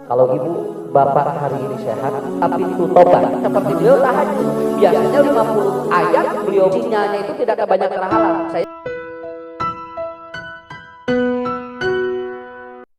Kalau ibu bapak hari ini sehat, tapi itu tobat seperti beliau tahajud. Biasanya 50 ayat beliau sinyalnya itu tidak ada banyak terhalang.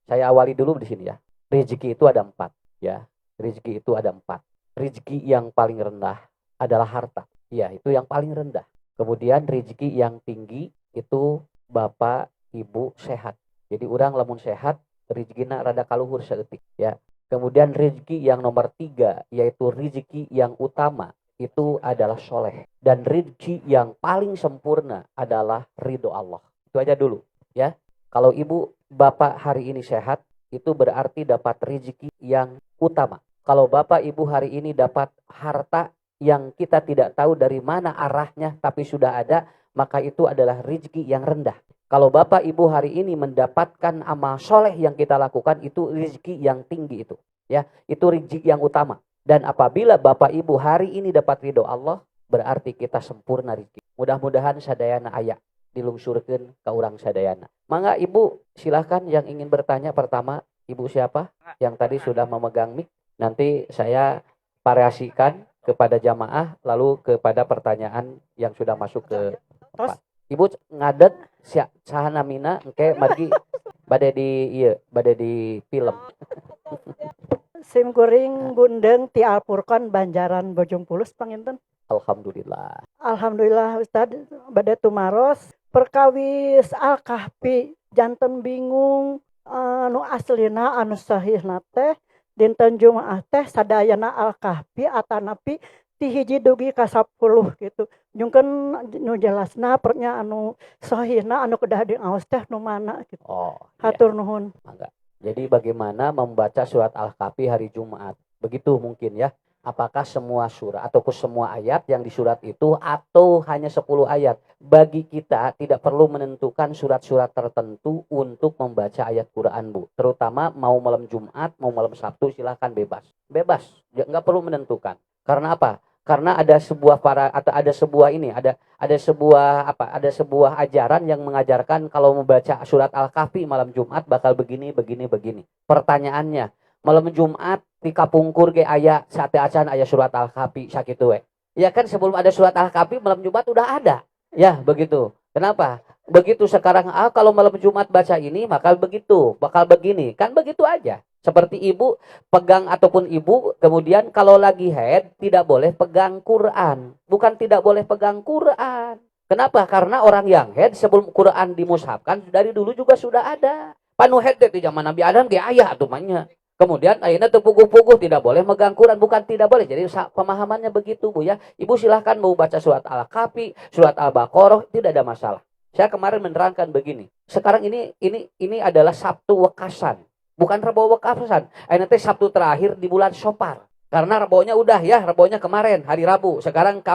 Saya awali dulu di sini ya. Rezeki itu ada 4 ya. Rezeki itu ada 4. Rezeki yang paling rendah adalah harta. Ya, itu yang paling rendah. Kemudian rezeki yang tinggi itu bapak ibu sehat. Jadi orang lamun sehat rezekina rada kaluhur saeutik ya. Kemudian rezeki yang nomor 3 yaitu rezeki yang utama itu adalah soleh. Dan rezeki yang paling sempurna adalah ridho Allah. Itu aja dulu ya. Kalau ibu bapak hari ini sehat, itu berarti dapat rezeki yang utama. Kalau bapak ibu hari ini dapat harta yang kita tidak tahu dari mana arahnya, tapi sudah ada, maka itu adalah rezeki yang rendah. Kalau bapak ibu hari ini mendapatkan amal soleh yang kita lakukan, itu rezeki yang tinggi itu. Ya, itu rezeki yang utama. Dan apabila bapak ibu hari ini dapat ridho Allah, berarti kita sempurna rezeki. Mudah-mudahan sadayana aya dilungsurkeun ka urang sadayana. Mangga ibu silahkan yang ingin bertanya pertama. Ibu siapa yang tadi sudah memegang mic? Nanti saya variasikan kepada jamaah lalu kepada pertanyaan yang sudah masuk ke Pak. Ibu ngadet saha namina engke margi bade di film. Sim kuring gundeng ti Alpurkon Banjaran Bojong Pulus panginten. Alhamdulillah. Alhamdulillah Ustad bade tumaros perkawis Al-Kahfi janten bingung anu aslina anu sahihna teh dinten Jumaah teh sadayana Al-Kahfi atanapi ti hiji dugi ka 10 gitu. Jungkeun nu jelasna pernya anu sahihna anu kedah diaos teh nu mana gitu. Oh, hatur iya. nuhun. Mangga. Jadi bagaimana membaca surat Al-Kahfi hari Jumat? Begitu mungkin ya. Apakah semua surah ataupun semua ayat yang di surat itu atau hanya 10 ayat? Bagi kita tidak perlu menentukan surat-surat tertentu untuk membaca ayat Quran, Bu. Terutama mau malam Jumat, mau malam Sabtu silahkan bebas. Bebas, nggak perlu menentukan. Karena apa? Karena ada sebuah ada sebuah ajaran yang mengajarkan kalau membaca surat Al-Kahfi malam Jumat bakal begini. Pertanyaannya, malam Jumat di kapungkur ge aya sate acan aya surat Al-Kahfi sakitu we. Ya kan sebelum ada surat Al-Kahfi malam Jumat udah ada. Ya, begitu. Kenapa? Begitu sekarang kalau malam Jumat baca ini maka begitu, bakal begini. Kan begitu aja. Seperti ibu pegang ataupun ibu kemudian kalau lagi haid tidak boleh pegang Quran. Bukan tidak boleh pegang Quran. Kenapa? Karena orang yang haid sebelum Quran dimushafkan dari dulu juga sudah ada. Panu haid di zaman Nabi Adam ge aya atuh manya. Kemudian ayeuna teu puguh-puguh tidak boleh megang Quran, bukan tidak boleh. Jadi pemahamannya begitu, Bu ya. Ibu silahkan mau baca surat Al-Kahfi, surat Al-Baqarah, tidak ada masalah. Saya kemarin menerangkan begini. Sekarang ini adalah Sabtu Wekasan. Bukan Rebo Wekasan. Nanti Sabtu terakhir di bulan Syopar. Karena Rebonya udah ya, Rebonya kemarin hari Rabu. Sekarang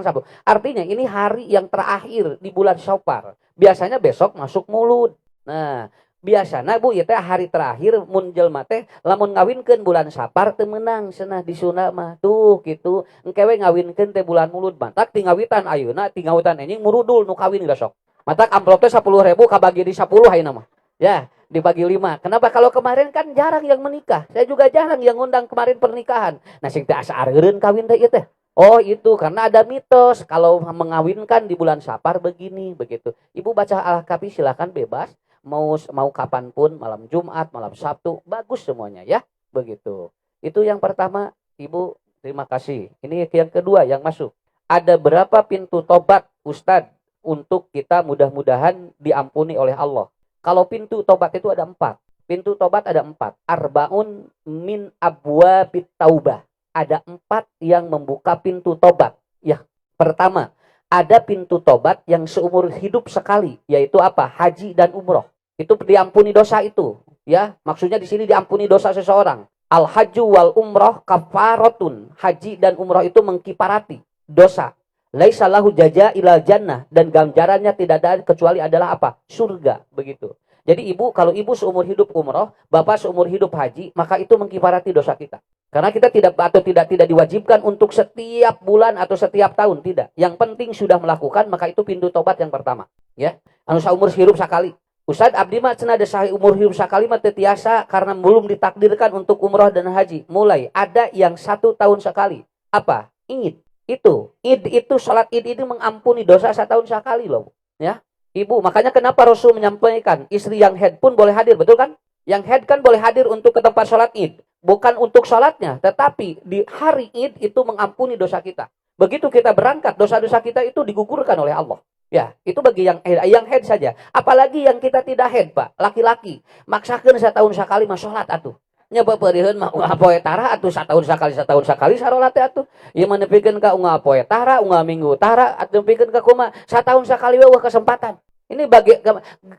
Sabtu. Artinya ini hari yang terakhir di bulan Syopar. Biasanya besok masuk Mulud. Nah, biasanya Bu ya teh hari terakhir mun jelema teh lamun ngawinkeun bulan Sapar teu meunang cenah di Sunda mah. Tuh kitu. Engke we ngawinkeun teh bulan Mulud batak ti ngawitan ayeuna ti ngawitan enjing murudul nu kawin besok. Matak amplop teh 10.000 kabagi di 10 ayeuna mah. Ya, dibagi 5. Kenapa? Kalau kemarin kan jarang yang menikah. Saya juga jarang yang ngundang kemarin pernikahan. Nah sing teh asa areureun kawin teh ieu teh. Oh itu karena ada mitos kalau mengawinkan di bulan Sapar begini begitu. Ibu baca Al-Kahfi silakan bebas. Mau kapanpun, malam Jumat, malam Sabtu, bagus semuanya ya, begitu. Itu yang pertama, Ibu, terima kasih. Ini yang kedua yang masuk. Ada berapa pintu tobat, Ustadz, untuk kita mudah-mudahan diampuni oleh Allah? Kalau pintu tobat itu ada 4. Pintu tobat ada 4. Arbaun min abwabit taubah. Ada 4 yang membuka pintu tobat. Ya, pertama, ada pintu tobat yang seumur hidup sekali, yaitu apa? Haji dan umroh. Itu diampuni dosa itu, ya. Maksudnya di sini diampuni dosa seseorang. Al-hajju wal umroh kafaratun. Haji dan umroh itu mengkiparati dosa. Laisa lahu jaza ilal jannah, dan ganjarannya tidak ada kecuali adalah apa? Surga, begitu. Jadi ibu, kalau ibu seumur hidup umroh, bapak seumur hidup haji, maka itu mengkifarati dosa kita. Karena kita tidak diwajibkan untuk setiap bulan atau setiap tahun, tidak. Yang penting sudah melakukan, maka itu pintu tobat yang pertama, ya. Anu saumur hirup sakali. Ustadz abdi mah cenah desah umur hidup sakali mah teu tiasa karena belum ditakdirkan untuk umroh dan haji. Mulai ada yang 1 tahun sekali. Apa? Id. Id itu salat Id itu mengampuni dosa 1 tahun sekali loh. Ya. Ibu, makanya kenapa Rasul menyampaikan istri yang haid pun boleh hadir, betul kan? Yang haid kan boleh hadir untuk ke tempat sholat Id. Bukan untuk sholatnya, tetapi di hari Id itu mengampuni dosa kita. Begitu kita berangkat, dosa-dosa kita itu digugurkan oleh Allah. Ya, itu bagi yang head saja. Apalagi yang kita tidak head, Pak. Laki-laki. Maksakeun 1 tahun sekali mah sholat atuh. Nya bepeureuheun mah unggal poe tara atuh 1 tahun sekali sarolat teh atuh. Ieu mah nepikeun ka unggal poe tara, unggal minggu tara, atuh nepikeun ka kumaha 1 tahun sekali we kesempatan. Ini bagi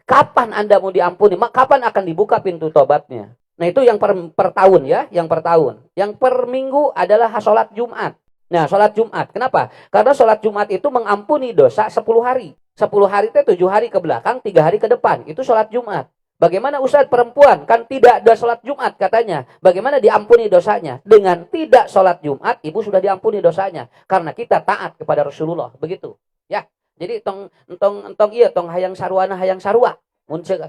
kapan Anda mau diampuni? Kapan akan dibuka pintu tobatnya? Nah, itu yang per tahun ya, yang per tahun. Yang per minggu adalah sholat Jumat. Nah, sholat Jumat. Kenapa? Karena sholat Jumat itu mengampuni dosa 10 hari. 10 hari itu 7 hari ke belakang, 3 hari ke depan. Itu sholat Jumat. Bagaimana Ustadz perempuan? Kan tidak ada sholat Jumat katanya. Bagaimana diampuni dosanya? Dengan tidak sholat Jumat, ibu sudah diampuni dosanya. Karena kita taat kepada Rasulullah. Begitu. Ya. Jadi entong iya tong hayang sarwana hayang sarua. Muncek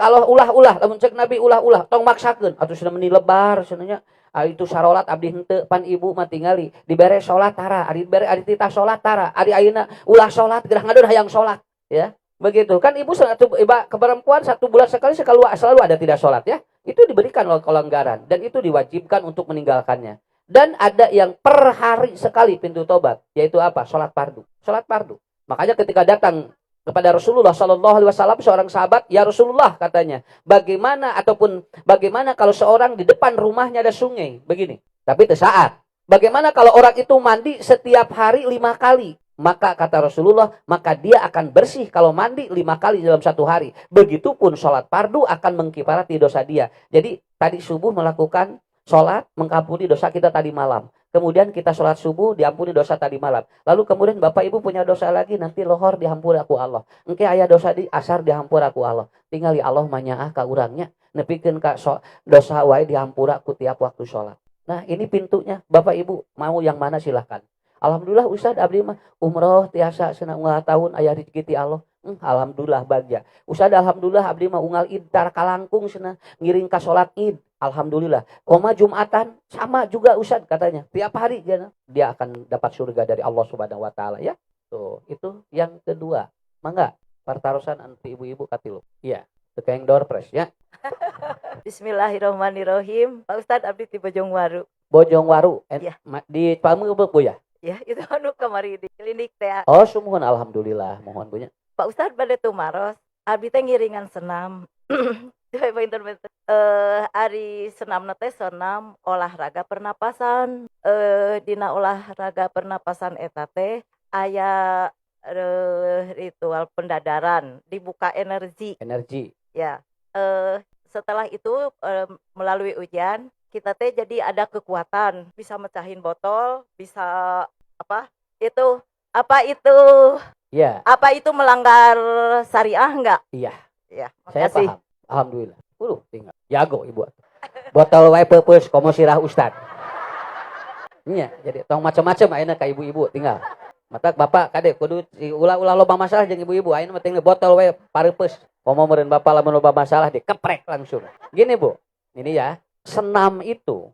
Allah ulah-ulah, muncek Nabi ulah-ulah. Tong maksakeun atuh sudah meni lebar sebenarnya. Itu sarolat abdi henteu pan ibu mah tingali dibere salat tara ari dibere ari titah salat tara ari ayeuna ulah salat gerah ngadeun hayang salat ya begitu kan ibu ke perempuan 1 bulan sekali selalu ada tidak salat ya itu diberikan kelonggaran dan itu diwajibkan untuk meninggalkannya dan ada yang per hari sekali pintu tobat yaitu apa salat fardu makanya ketika datang kepada Rasulullah Shallallahu Alaihi Wasallam seorang sahabat, ya Rasulullah katanya, bagaimana kalau seorang di depan rumahnya ada sungai, begini. Tapi saat, bagaimana kalau orang itu mandi setiap hari 5 kali? Maka kata Rasulullah, maka dia akan bersih kalau mandi 5 kali dalam 1 hari. Begitupun sholat fardu akan mengkifarati dosa dia. Jadi tadi subuh melakukan sholat mengampuni dosa kita tadi malam. Kemudian kita sholat subuh diampuni dosa tadi malam. Lalu kemudian bapak ibu punya dosa lagi nanti lohor dihampura aku Allah. Engke aya dosa di asar dihampura aku Allah. Tinggali Allah manyaah ka urangnya. Nepikeun ka dosa wae dihampura ku tiap waktu sholat. Nah ini pintunya. Bapak ibu mau yang mana silahkan. Alhamdulillah Ustadz abdi mah umroh tiasa cenah unggal tahun aya rezeki ti Allah. Alhamdulillah bagja. Ustadz alhamdulillah abdi mah unggal Id tar kalangkung cenah ngiring ka salat Id. Alhamdulillah. Koma Jumatan sama juga Ustadz katanya. Tiap hari dia akan dapat surga dari Allah Subhanahu wa taala ya. Tuh, itu yang kedua. Mangga pertarusan anti ibu-ibu katilu. Iya, tekeng door press ya. Bismillahirrahmanirrahim. Pak Ustadz abdi ti Bojongwaru. Bojongwaru Ya. Di Pamubeuk Bu ya? Ya, itu anu kamari di klinik teh. Oh, sumuhun alhamdulillah. Mohon Bu nya. Pak Ustadz bade tumaros, abdi teh ngiringan senam. Ari senam teh senam olahraga pernapasan. Dina olahraga pernapasan eta teh aya ritual pendadaran, dibuka energi. Ya. Setelah itu melalui ujian kita teh jadi ada kekuatan, bisa mecahin botol, bisa apa itu Iya. apa itu melanggar syariah enggak? Iya. Ya, Saya makasih. paham. Alhamdulillah. Tinggal. Jago ibu. Botol wae peupeus komo sirah ustad. Iya, jadi tong macam-macam ayeuna ka ibu-ibu tinggal. Mata bapak kade kudu ulah-ulah loba masalah jeung ibu-ibu ayeuna mah tinggal botol wae pareupeus. Komo meureun bapak lamun loba masalah dikeprek langsung. Gini Bu. Ini ya, senam itu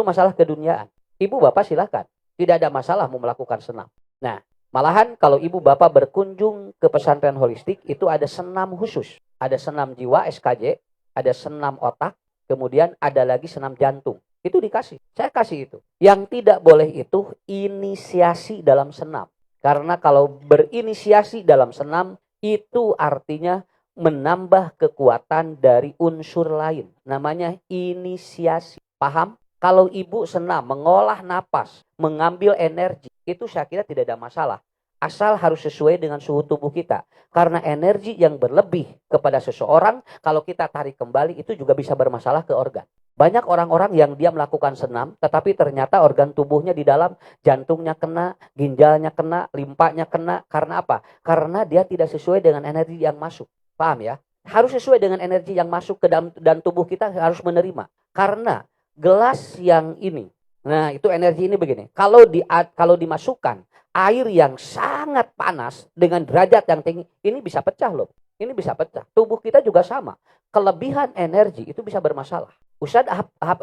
masalah keduniaan. Ibu bapak silakan. Tidak ada masalah mau melakukan senam. Nah, malahan kalau ibu bapak berkunjung ke pesantren holistik itu ada senam khusus. Ada senam jiwa SKJ, ada senam otak, kemudian ada lagi senam jantung. Itu dikasih. Saya kasih itu. Yang tidak boleh itu inisiasi dalam senam. Karena kalau berinisiasi dalam senam itu artinya menambah kekuatan dari unsur lain. Namanya inisiasi. Paham? Kalau ibu senam, mengolah napas, mengambil energi, itu saya kira tidak ada masalah. Asal harus sesuai dengan suhu tubuh kita. Karena energi yang berlebih kepada seseorang, kalau kita tarik kembali, itu juga bisa bermasalah ke organ. Banyak orang-orang yang dia melakukan senam, tetapi ternyata organ tubuhnya di dalam, jantungnya kena, ginjalnya kena, limpanya kena. Karena apa? Karena dia tidak sesuai dengan energi yang masuk. Paham ya? Harus sesuai dengan energi yang masuk ke dalam dan tubuh kita harus menerima. Karena gelas yang ini Nah, itu energi ini begini. Kalau dimasukkan air yang sangat panas dengan derajat yang tinggi, ini bisa pecah loh. Ini bisa pecah. Tubuh kita juga sama. Kelebihan energi itu bisa bermasalah. Ustaz,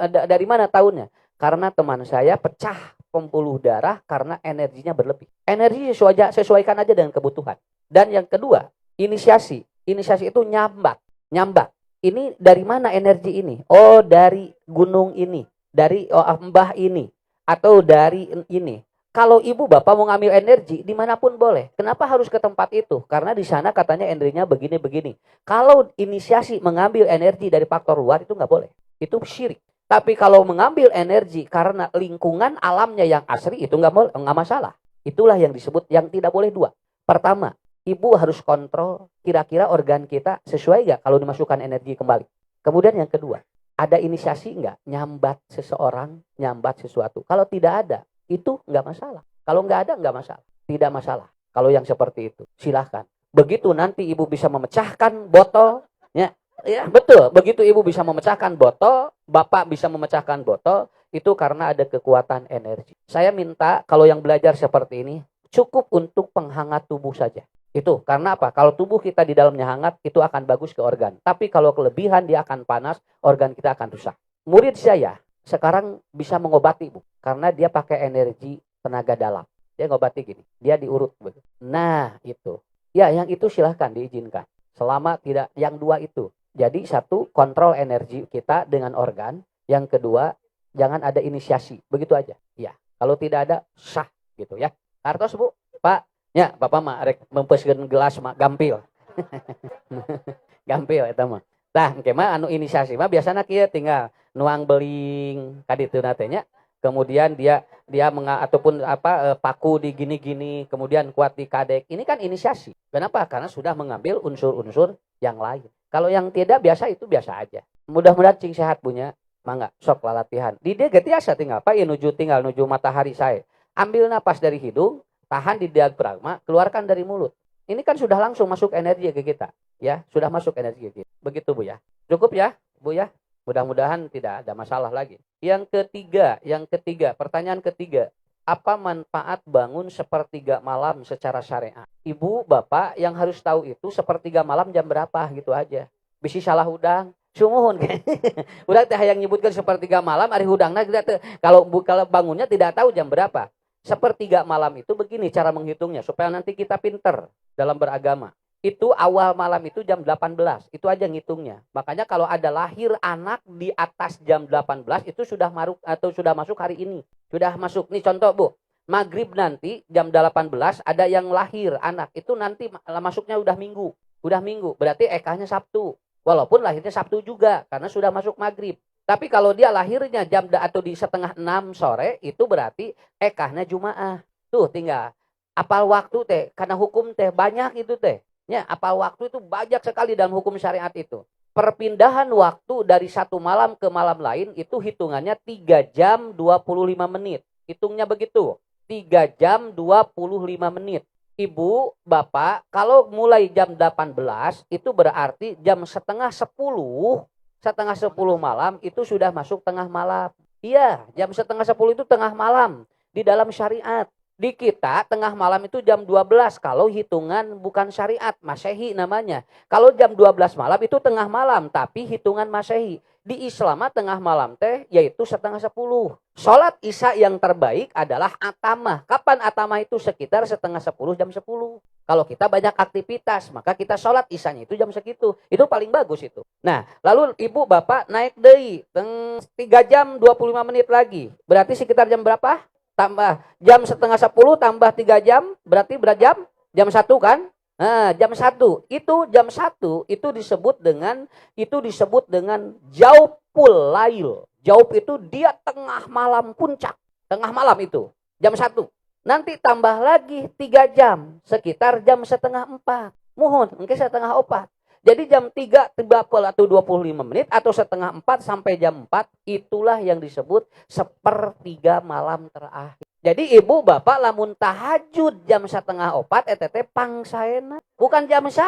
dari mana tahunnya? Karena teman saya pecah pembuluh darah karena energinya berlebih. Energi sesuaikan aja dengan kebutuhan. Dan yang kedua, inisiasi. Inisiasi itu nyambat. Nyambat. Ini dari mana energi ini? Oh, dari gunung ini. Dari mbah ini. Atau dari ini. Kalau ibu bapak mau ngambil energi, dimanapun boleh. Kenapa harus ke tempat itu? Karena di sana katanya energinya begini-begini. Kalau inisiasi mengambil energi dari faktor luar, itu nggak boleh. Itu syirik. Tapi kalau mengambil energi karena lingkungan alamnya yang asri, itu nggak masalah. Itulah yang disebut yang tidak boleh dua. Pertama, ibu harus kontrol kira-kira organ kita sesuai nggak kalau dimasukkan energi kembali. Kemudian yang kedua, ada inisiasi nggak? Nyambat seseorang, nyambat sesuatu. Kalau tidak ada, itu nggak masalah. Kalau nggak ada, nggak masalah. Tidak masalah. Kalau yang seperti itu, silahkan. Begitu nanti ibu bisa memecahkan botol, ya betul. Begitu ibu bisa memecahkan botol, bapak bisa memecahkan botol, itu karena ada kekuatan energi. Saya minta kalau yang belajar seperti ini, cukup untuk penghangat tubuh saja. Itu karena apa? Kalau tubuh kita di dalamnya hangat, itu akan bagus ke organ. Tapi kalau kelebihan dia akan panas, organ kita akan rusak. Murid saya sekarang bisa mengobati, Bu, karena dia pakai energi tenaga dalam. Dia ngobati gini, dia diurut begitu. Nah, itu. Ya, yang itu silahkan diizinkan. Selama tidak yang dua itu. Jadi satu, kontrol energi kita dengan organ. Yang kedua, jangan ada inisiasi. Begitu aja. Ya, kalau tidak ada, sah gitu ya. Kartos, Bu, Pak. Ya, Bapak mah rek mempeskeun gelas mah gampil. Gampil eta mah. Tah, engke mah anu inisiasi mah biasana kieu tinggal nuang beling kaditu teh nya. Kemudian dia ataupun paku di gini-gini, kemudian kuat di kadek. Ini kan inisiasi. Kenapa? Karena sudah mengambil unsur-unsur yang lain. Kalau yang tidak biasa itu biasa aja. Mudah-mudahan cing sehat punya. Mangga sok latihan. Di dia getiasa tinggal apa ya nuju matahari saya. Ambil napas dari hidung, tahan di diafragma, keluarkan dari mulut. Ini kan sudah langsung masuk energi ke kita, ya, sudah masuk energi ke kita. Begitu Bu ya. Cukup ya, Bu ya. Mudah-mudahan tidak ada masalah lagi. Yang ketiga, pertanyaan ketiga. Apa manfaat bangun sepertiga malam secara syariat? Ibu, Bapak yang harus tahu itu sepertiga malam jam berapa gitu aja. Bisi salah hudang. Sumuhun. Udah teh yang nyebutkan sepertiga malam ari hudangna kalau bangunnya tidak tahu jam berapa. Sepertiga malam itu begini cara menghitungnya supaya nanti kita pinter dalam beragama. Itu awal malam itu jam 18. Itu aja ngitungnya. Makanya kalau ada lahir anak di atas jam 18 itu sudah masuk hari ini. Sudah masuk. Nih contoh Bu. Maghrib nanti jam 18 ada yang lahir anak. Itu nanti masuknya udah minggu. Udah minggu. Berarti ekahnya Sabtu. Walaupun lahirnya Sabtu juga karena sudah masuk maghrib. Tapi kalau dia lahirnya atau di setengah 6 sore itu berarti ekahnya Jumaah. Tuh tinggal apal waktu teh karena hukum teh banyak itu teh. Ya, apal waktu itu banyak sekali dalam hukum syariat itu. Perpindahan waktu dari satu malam ke malam lain itu hitungannya 3 jam 25 menit. Hitungnya begitu. 3 jam 25 menit. Ibu, Bapak, kalau mulai jam 18 itu berarti jam setengah 10 malam itu sudah masuk tengah malam. Iya, jam setengah 10 itu tengah malam di dalam syariat. Di kita tengah malam itu jam 12 kalau hitungan bukan syariat, Masehi namanya. Kalau jam 12 malam itu tengah malam tapi hitungan Masehi. Di Islam tengah malam teh yaitu setengah 10. Salat Isya yang terbaik adalah atamah. Kapan atamah itu? Sekitar setengah 10 jam 10. Kalau kita banyak aktivitas maka kita salat Isyanya itu jam segitu. Itu paling bagus itu. Nah, lalu Ibu Bapak naik deui 3 jam 25 menit lagi. Berarti sekitar jam berapa? Tambah jam setengah 10 tambah 3 jam berarti berapa jam? Jam 1 kan? Nah, jam 1. Itu jam 1 itu disebut dengan jaupul lail. Jaup itu dia tengah malam puncak. Tengah malam itu. Jam 1. Nanti tambah lagi 3 jam. Sekitar jam setengah 4. Mohon, mungkin setengah 4. Jadi jam 3 atau 25 menit atau setengah 4 sampai jam 4 itulah yang disebut sepertiga malam terakhir. Jadi Ibu Bapak lamun tahajud jam setengah 4 pangsaena bukan jam 1.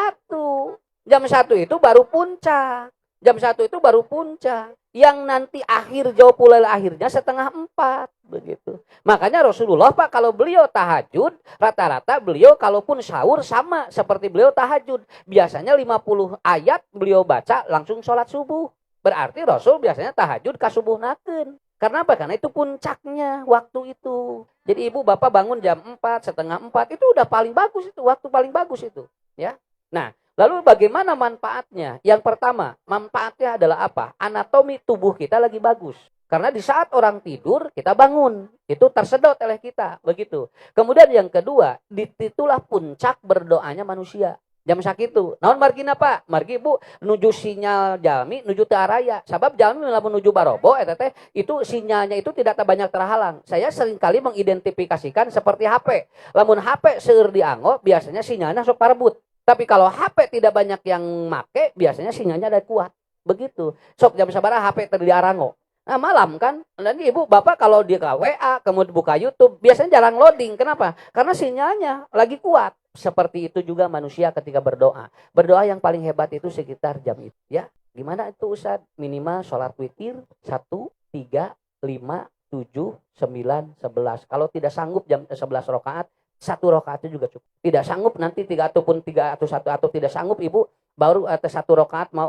Jam 1 itu baru puncak. Jam 1 itu baru puncak. Yang nanti akhir jawful akhirnya 3:30 begitu. Makanya Rasulullah Pak kalau beliau tahajud, rata-rata beliau kalaupun sahur sama seperti beliau tahajud. Biasanya 50 ayat beliau baca langsung sholat subuh. Berarti Rasul biasanya tahajud kasubuhnakeun. Karena apa? Karena itu puncaknya waktu itu. Jadi ibu bapak bangun jam 4, 3:30 itu udah paling bagus itu, waktu paling bagus itu, ya. Nah, lalu bagaimana manfaatnya? Yang pertama, manfaatnya adalah apa? Anatomi tubuh kita lagi bagus. Karena di saat orang tidur, kita bangun. Itu tersedot oleh kita, begitu. Kemudian yang kedua, itulah puncak berdoanya manusia. Jam sakitu. Naon margina Pak? Margi Bu nuju sinyal jalmi nuju teu araya. Sabab jalmi lamun nuju Barobo eta teh itu sinyalnya itu tidak banyak terhalang. Saya seringkali mengidentifikasikan seperti HP. Lamun HP seueur dianggo biasanya sinyalnya sok parebut. Tapi kalau HP tidak banyak yang make biasanya sinyalnya ada kuat. Begitu. Sok jam sabaraha HP teu diarango. Nah malam kan, dan ibu bapak kalau dia ke WA, kemudian buka YouTube, biasanya jarang loading. Kenapa? Karena sinyalnya lagi kuat. Seperti itu juga manusia ketika berdoa. Berdoa yang paling hebat itu sekitar jam itu. Ya, gimana itu Ustaz? Minimal sholat witir 1, 3, 5, 7, 9, 11. Kalau tidak sanggup jam 11 rakaat, 1 rakaatnya juga cukup. Tidak sanggup nanti 3 ataupun 3 atau 1 atau tidak sanggup ibu baru atas 1 rakaat mau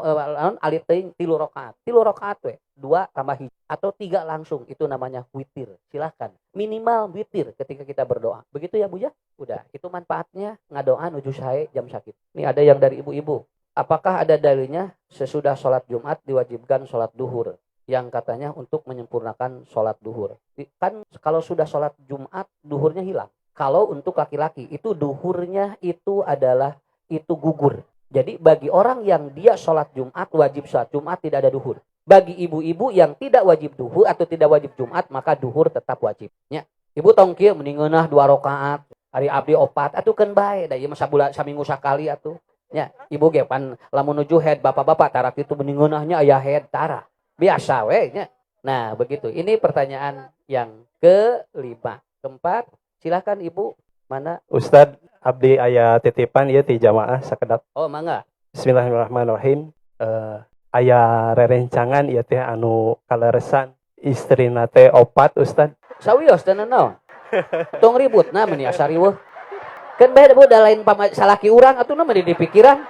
alit teuing 3 rakaat. 3 rakaat we. 2 tambah hiji atau 3 langsung itu namanya witir. Silahkan. Minimal witir ketika kita berdoa. Begitu ya Bu ya? Udah, itu manfaatnya ngadoa nuju sae jam sakit. Ini ada yang dari ibu-ibu. Apakah ada dalilnya sesudah sholat Jumat diwajibkan sholat duhur? Yang katanya untuk menyempurnakan sholat duhur. Kan kalau sudah sholat Jumat duhurnya hilang. Kalau untuk laki-laki itu duhurnya itu adalah itu gugur. Jadi bagi orang yang dia sholat Jumat, wajib sholat Jumat tidak ada duhur. Bagi ibu-ibu yang tidak wajib duhur atau tidak wajib Jumat, maka duhur tetap wajib. Ya. Ibu tong kieu mendingeunah 2 rakaat, hari abdi 4, atukeun bae, da ieu mah saminggu sakali atuh. Ya, ibu ge pan lamun nuju head bapak-bapak tarak itu mendingeunahnya aya head tara. Biasa we nya. Nah, begitu. Ini pertanyaan yang kelima. Keempat, silakan Ibu. Mana? Ustad abdi aya titipan ieu ti jamaah sakedap. Oh, mangga. Bismillahirrahmanirrahim. Aya rerencangan ieu teh anu kaleresan istrina teh 4 Ustad. Sawios teh naon? Tong ributna meni asa riweuh. Kan bae Bu da lain salaki urang atuh mah di pikiran.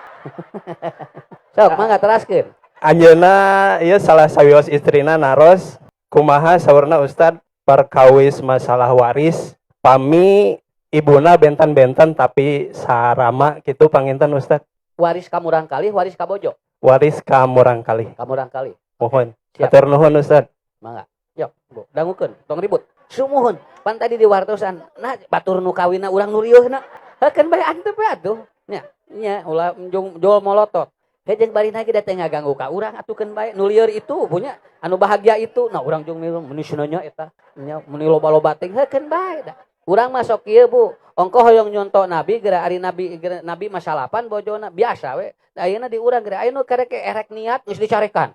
Sok mangga teraskeun. Anjeunna ieu salah sawios istrina naros kumaha saurna Ustad perkawis masalah waris pami ibuna bentan-bentan tapi sarama kitu panginten Ustad. Waris ka murang kali, waris ka bojo. Waris ka murang kali. Ka murang kali. Mohon. Siap. Atur nuhun Ustad. Mangga. Yok, Bu. Dangukeun, tong ribut. Sumuhun. Pan tadi di wartosan. Nah, batur nu kawinna urang nu rieuhna. Heukeun bae antep we atuh. Nya, nya ulah jol molotot. Hejeng bari lagi datang ngaganggu ka urang atukeun bae. Nu lieur itu punya anu bahagia itu. Nah, urang jeung meuni nya eta. Nya meuni loba-loba teh heukeun bae da. Urang masuk kieu Bu. Ongko hoyong nyonto nabi geura ari nabi masalapan bojona biasa we. Ayeuna di urang geura aya nu karek erek niat geus dicarekan.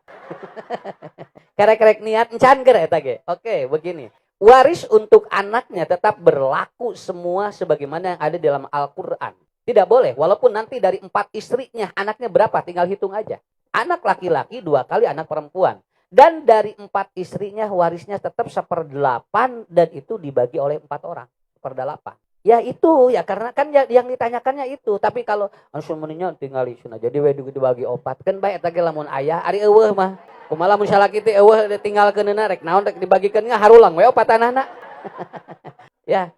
Karek niat encan geura eta ge. Oke, begini. Waris untuk anaknya tetap berlaku semua sebagaimana yang ada dalam Al-Qur'an. Tidak boleh walaupun nanti dari 4 istrinya anaknya berapa tinggal hitung aja. Anak laki-laki 2 kali anak perempuan. Dan dari 4 istrinya warisnya tetap 1/8 dan itu dibagi oleh 4 orang. 1/8. Ya itu ya karena kan yang ditanyakannya itu. Tapi kalau langsung meninya tinggal isun aja dibagi 4 kan bae eta ge lamun aya ari eueuh mah. Kumaha mun salaki teh eueuh tinggalkeunna rek naon rek dibagikeun harulang we 4 anakna. Ya,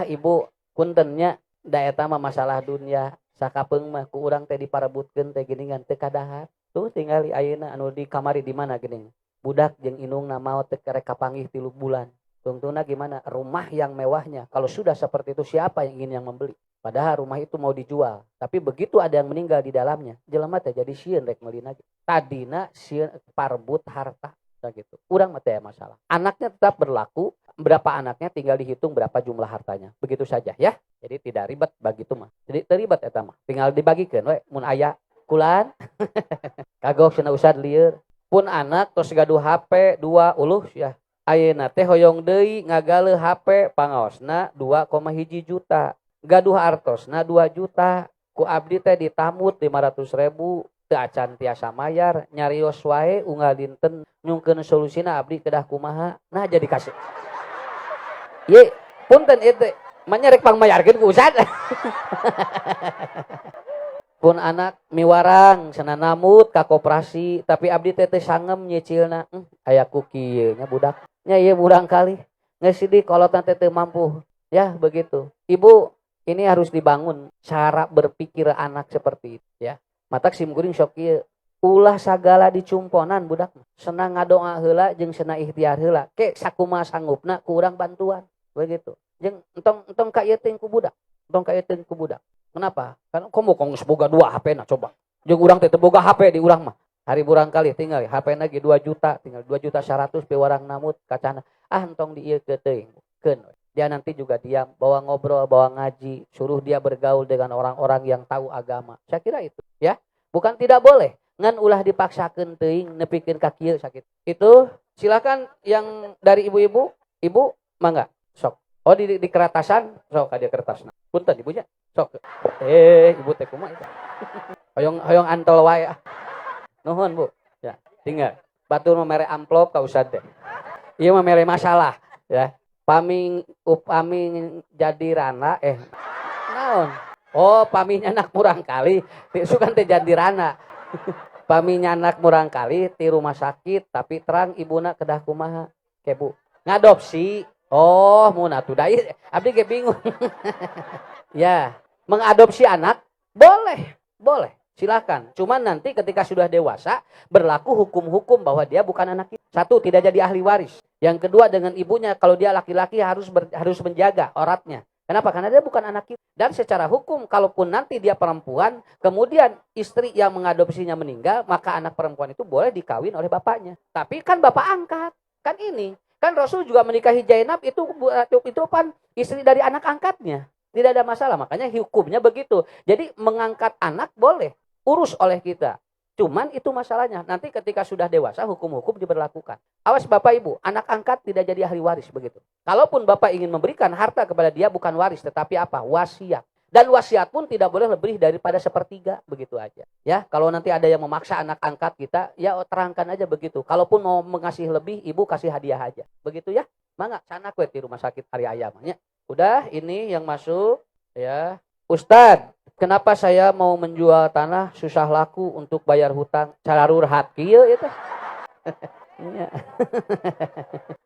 Ibu puntennya da eta mah masalah dunia. Sakapeung mah ku urang teh diparebutkeun teh geuningan teu kadahar. Tuh tinggali ayeuna anu di kamari di mana geuning. Budak jeung indungna maot teh karek kapanggih 3 bulan. Tungtuna gimana? Rumah yang mewahnya. Kalau sudah seperti itu siapa yang ingin yang membeli? Padahal rumah itu mau dijual. Tapi begitu ada yang meninggal di dalamnya. Jelema teh jadi sieun rek meuli lagi. Tadina sieun parbut harta. Gitu. Urang mah teh masalah. Anaknya tetap berlaku. Berapa anaknya tinggal dihitung berapa jumlah hartanya. Begitu saja ya. Jadi tidak ribet begitu mah. Jadi terlibat eta mah. Tinggal dibagikeun we mun aya kulan. Kagok cenah usad lieur. Pun anak tos gaduh HP 2 uluh ya. Ayeuna teh hoyong deui ngagale HP pangaosna 2,1 juta. Gaduh artosna 2 juta. Ku abdi teh ditamut 500.000. teu acan tiasa mayar, nyarios wae unggal dinten nyungkeun solusina abdi kedah kumaha. Nah jadi kasih. Ye, punten itu manyarek pangmayarkeun ku Ustad. Pun anak miwarang cenah namut ka koperasi, tapi abdi teh teu sangem nyicilna. Aya ku kieu nya budak. Nya ieu urang kali. Geus sidik kolotna teh teu mampu. Ya, begitu. Ibu, ini harus dibangun cara berpikir anak seperti itu, ya. Matak sim kuring sok kieu. Ulah sagala dicumponan budak. Senang ngadoa heula jeung senang ikhtiar heula. Ke sakumaha sanggupna ku urang bantuan. Begitu. Jeung entong ka ieu teh ku budak. Entong ka ieu teh ku budak. Kenapa? Karena komo geus boga 2 HP na coba. Jeung urang teh teu boga HP di urang mah. Hari burang kali tinggal HP na ge 2 juta, tinggal 2.100.000 pe warang namut kacana. Ah entong di ieu teuing. Keun. Dia nanti juga diam, bawa ngobrol, bawa ngaji, suruh dia bergaul dengan orang-orang yang tahu agama. Saya kira itu, ya. Bukan tidak boleh, ngan ulah dipaksakeun teuing nepikeun ka kieu sakit. Itu silakan yang dari ibu-ibu, ibu mangga, sok. Oh di keratasan, sok dia kertasna. Punten ibunya, sok. Ibu teh kumaha eta? Hoyong antol wae. Nuhun Bu. Ya, tinggal. Batur mere amplop ka Ustad teh. Ieu mah mere masalah, ya. Pami jadi rana naon pami nyanak murang kali sukan teh jadi rana. Pami nyanak murang kali ti rumah sakit tapi terang ibuna kedah kumaha ke Bu ngadopsi mun atuh da abdi ge bingung. Ya mengadopsi anak boleh silakan, cuman nanti ketika sudah dewasa berlaku hukum-hukum bahwa dia bukan anak kita. Satu, tidak jadi ahli waris. Yang kedua, dengan ibunya kalau dia laki-laki harus menjaga auratnya. Kenapa? Karena dia bukan anak kita. Dan secara hukum kalaupun nanti dia perempuan, kemudian istri yang mengadopsinya meninggal, maka anak perempuan itu boleh dikawin oleh bapaknya. Tapi kan bapak angkat. Kan ini, kan Rasul juga menikahi Zainab itu kan istri dari anak angkatnya. Tidak ada masalah, makanya hukumnya begitu. Jadi mengangkat anak boleh, urus oleh kita. Cuman itu masalahnya, nanti ketika sudah dewasa hukum-hukum diberlakukan. Awas Bapak Ibu, anak angkat tidak jadi ahli waris begitu. Kalaupun Bapak ingin memberikan harta kepada dia bukan waris, tetapi apa? Wasiat. Dan wasiat pun tidak boleh lebih daripada 1/3, begitu aja. Ya, kalau nanti ada yang memaksa anak angkat kita, ya terangkan aja begitu. Kalaupun mau mengasih lebih, ibu kasih hadiah aja. Begitu ya. Mangga sana kue di rumah sakit Ari Ayamnya. Udah, ini yang masuk ya. Ustadz, kenapa saya mau menjual tanah susah laku untuk bayar hutang? Cara rurhat kieu eta.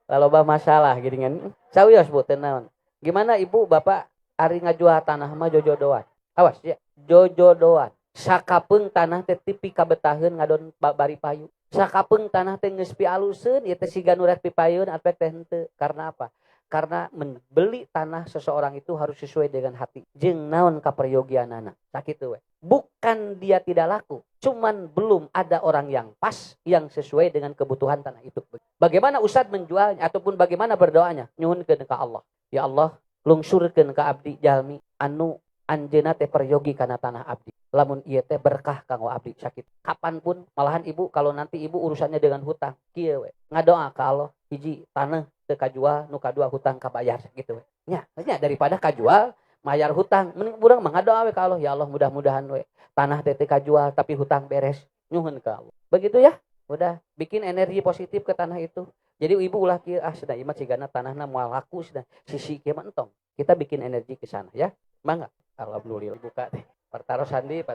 Kalau masalah gini kan. Sawios Bu teh naon. Gimana Ibu Bapak ari ngajual tanah mah jojodoan. Awas ya, jojodoan. Sakapeung tanah teh tipi kabetaheun ngadon bari payu. Sakapeung tanah teh geus pialuseun ieu teh siga nu rek pipayun apek teh henteu. Karena apa? Karena membeli tanah seseorang itu harus sesuai dengan hati. Jeung naon kaperyogianana. Sakitu we. Bukan dia tidak laku, cuman belum ada orang yang pas yang sesuai dengan kebutuhan tanah itu. Bagaimana Ustadz menjualnya ataupun bagaimana berdoanya? Nyuhunkeun ka Allah. Ya Allah, lungsurkeun ka abdi jalmi anu anjeunna teh peryogi kana tanah abdi. Lamun ieu teh berkah kanggo abdi sakit. Kapanpun malahan Ibu kalau nanti Ibu urusannya dengan hutang, kieu we. Ngadoa ka Allah, hiji tanah teu kajual, nu kadua hutang kabayar gitu we. Nya daripada kajual mayar hutang, mending urang mah ngadoa we ka Allah, ya Allah mudah-mudahan we tanah teh teu kajual tapi hutang beres. Nyuhun ka Allah. Begitu ya. Udah bikin energi positif ke tanah itu. Jadi Ibu ulah kieu cenah ieu mah cigana tanahna moal laku cenah. Sisi kieu mah entong. Kita bikin energi ke sana ya. Mangga. Alhamdulillah buka teh. Partaro Sandi.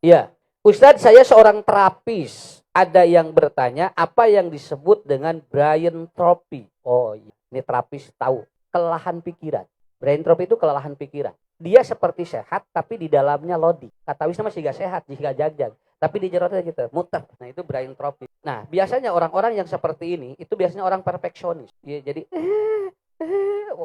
Iya. Ustadz, saya seorang terapis. Ada yang bertanya apa yang disebut dengan brain trophy. Oh iya. Ini terapis tahu. Kelelahan pikiran. Brain trophy itu kelelahan pikiran. Dia seperti sehat tapi di dalamnya lodi. Kata wisna mah siga sehat, siga jagjag. Tapi di jero teh gitu, muter. Nah, itu brain trophy. Nah, biasanya orang-orang yang seperti ini itu biasanya orang perfeksionis. Ya, jadi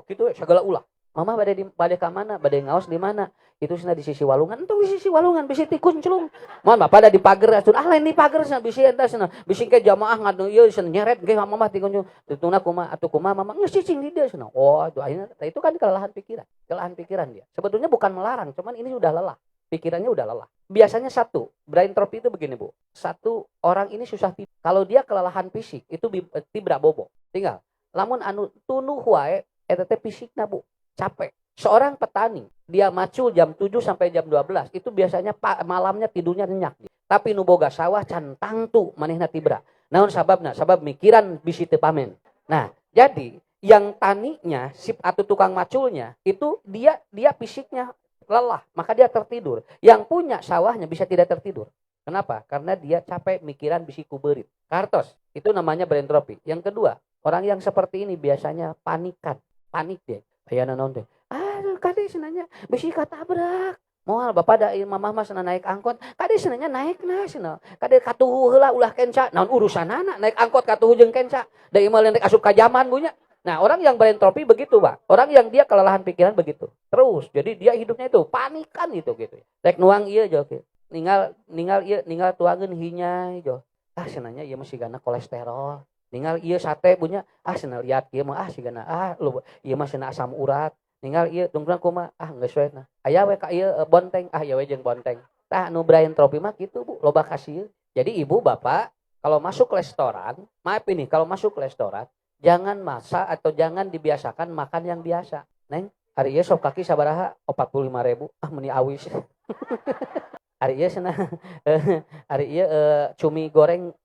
gitu segala ulah. Mama bade ka mana? Bade ngaos di mana? Itu cenah di sisi walungan. Entung di sisi walungan bisi ti kunclung. Mohon Bapak ada di pager atuh. Lain di pager cenah bisi eta cenah. Bisi ke jamaah ngadu ieu cenah nyeret ge mama ti kunclung. Dituna kumaha atuh kumaha mama geus cicing di dieu cenah. Oh, itu akhirnya itu kan kelelahan pikiran. Kelelahan pikiran dia. Sebetulnya bukan melarang, cuman ini udah lelah. Pikirannya udah lelah. Biasanya satu, brain trophy itu begini Bu. Satu, orang ini susah tidur. Kalau dia kelelahan fisik, itu tibra bobo. Tinggal. Lamun anu tunuh wae eta teh fisikna Bu. Capek. Seorang petani, dia macul jam 7 sampai jam 12, itu biasanya malamnya tidurnya nyenyak. Tapi nu boga sawah can tangtu manehna tibra. Naon sababna? Sabab mikiran bisi teu pamen. Nah, jadi yang taninya, sip atau tukang maculnya itu dia fisiknya lelah, maka dia tertidur. Yang punya sawahnya bisa tidak tertidur. Kenapa? Karena dia capek mikiran bisi kuberit. Kartos, itu namanya berentropi. Yang kedua, orang yang seperti ini biasanya panikan. Panik dia. Ayana naon teh? Aduh, kade senanya bisi katabrak. Moal bapak da mamah mah cenah naik angkot, kade senanya naik na cenah. Kade katuhu heula ulah kenca. Naon urusanana naik angkot katuhu jeung kenca. Da ieu mah rek asup ka zaman bunya. Nah, orang yang berentropi begitu, Pak. Orang yang dia kelelahan pikiran begitu. Terus, jadi dia hidupnya itu panikan gitu. Rek nuang ieu jo kieu. Ningal tuangeun hinyai jo. Ah cenanya ieu mah sigana kolesterol. Ningal ieu sate punya, ah cenah liat ieu mah sigana lu ieu mah cenah asam urat. Ningal ieu tungkuna kumaha geus we nah. Aya we ka ieu bonteng, ya we jeung bonteng. Tah nu berentropi mah kitu Bu, loba kasieun. Jadi ibu bapak kalau masuk restoran, maaf ini kalau masuk restoran jangan masak atau jangan dibiasakan makan yang biasa. Neng, hari ieu sop kaki sabaraha? 45.000. Ah meuni awis. Hari ieu cenah hari ieu cumi goreng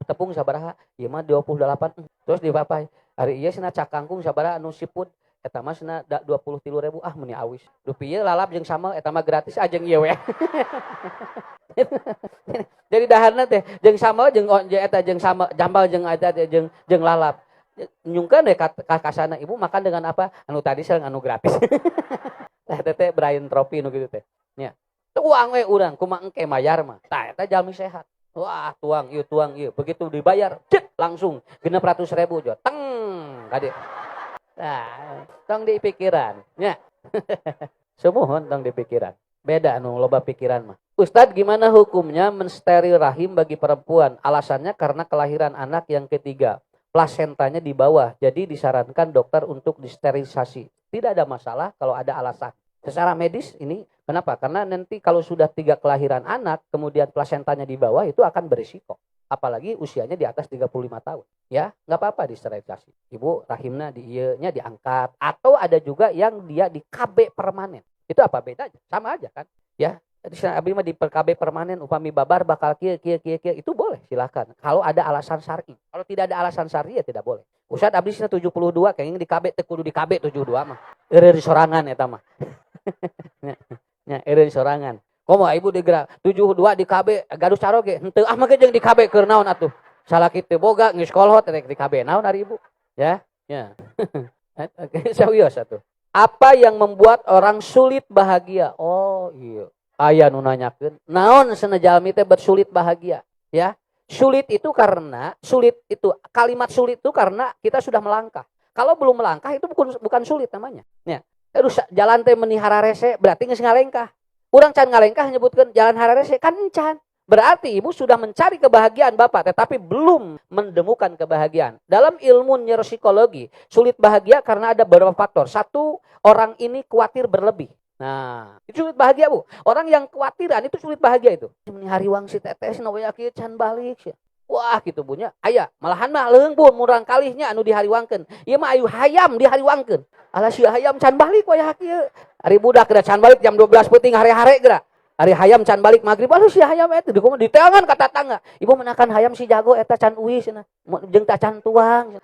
tepung sabaraha? Ieu mah 28. Terus di bapak hari ieu cenah cak kangkung sabaraha anu siput? Eta mah cenah 23.000. Ah meuni awis. Dupi ieu lalap jeung sambal eta mah gratis ajeng ieu we. Jadi daharna teh jeung sambal jeung eta jeung sambal jambal jeung eta jeung lalap. Nyungkeun deh kasana ibu makan dengan apa? Anu tadi sareng anu gratis. Teh teh Brian Trophy nu kitu teh. Nya. Tuang we urang kumaha engke mayar mah. Tah eta jalmi sehat. Wah, tuang ieu. Begitu dibayar, cet langsung 600.000 jo. Teng, kade. Nah, tong di pikiran. Nya. Semuhun tong di pikiran. Beda anu loba pikiran mah. Ustadz, gimana hukumnya mensteril rahim bagi perempuan? Alasannya karena kelahiran anak yang ketiga. Plasentanya di bawah. Jadi disarankan dokter untuk disterilisasi. Tidak ada masalah kalau ada alasan. Secara medis ini kenapa? Karena nanti kalau sudah 3 kelahiran anak, kemudian plasentanya di bawah itu akan berisiko. Apalagi usianya di atas 35 tahun. Ya, nggak apa-apa disterilisasi. Ibu rahimnya nya diangkat. Atau ada juga yang dia di KB permanen. Itu apa bedanya? Sama aja kan? Ya, abdi mah di KB permanen upami babar bakal kieu itu boleh silakan. Kalau ada alasan syar'i. Kalau tidak ada alasan syar'i ya tidak boleh. Ustaz abdi 72 kayaknya di KB teh kudu di KB 72 mah. Eureun sorangan eta mah. Nya eureun sorangan. Komo ibu digerak 72 di KB gaduh caroge henteu ah make jeung di KB keur naon atuh. Salah kitu boga geus kolhot rek di KB naon ari ibu. Ya. Oke, serius atuh. Apa yang membuat orang sulit bahagia? Oh iya. Aya nu nanyakeun, naon cenah jalmi teh bersulit bahagia? Ya. Sulit itu karena kalimat sulit itu karena kita sudah melangkah. Kalau belum melangkah itu bukan sulit namanya. Ya. Terus jalan teh meuni hararese berarti geus ngalengkah. Urang can ngalengkah nyebutkeun jalan hararese kan encan. Berarti ibu sudah mencari kebahagiaan Bapak tetapi belum menemukan kebahagiaan. Dalam ilmu neuropsikologi, sulit bahagia karena ada beberapa faktor. Satu, orang ini khawatir berlebih. Nah, itu sulit bahagia Bu. Orang yang khawatiran itu sulit bahagia itu. Meuni hariwang si tetes nawe kieu can balik sih. Wah gitu punya. Aya, malahan mah leung pun murang kalihnya anu dihariwangkeun. Ieu mah ayu hayam dihariwangkeun. Alah si hayam can balik we kieu. Ari budak geura can balik jam 12 peuting hare-hare geura. Ari hayam can balik magrib aduh si hayam eta di kumaha diteangan ka tatangga. Ibu menakan hayam si jago eta can uwi cenah. Jeung ta can tuang.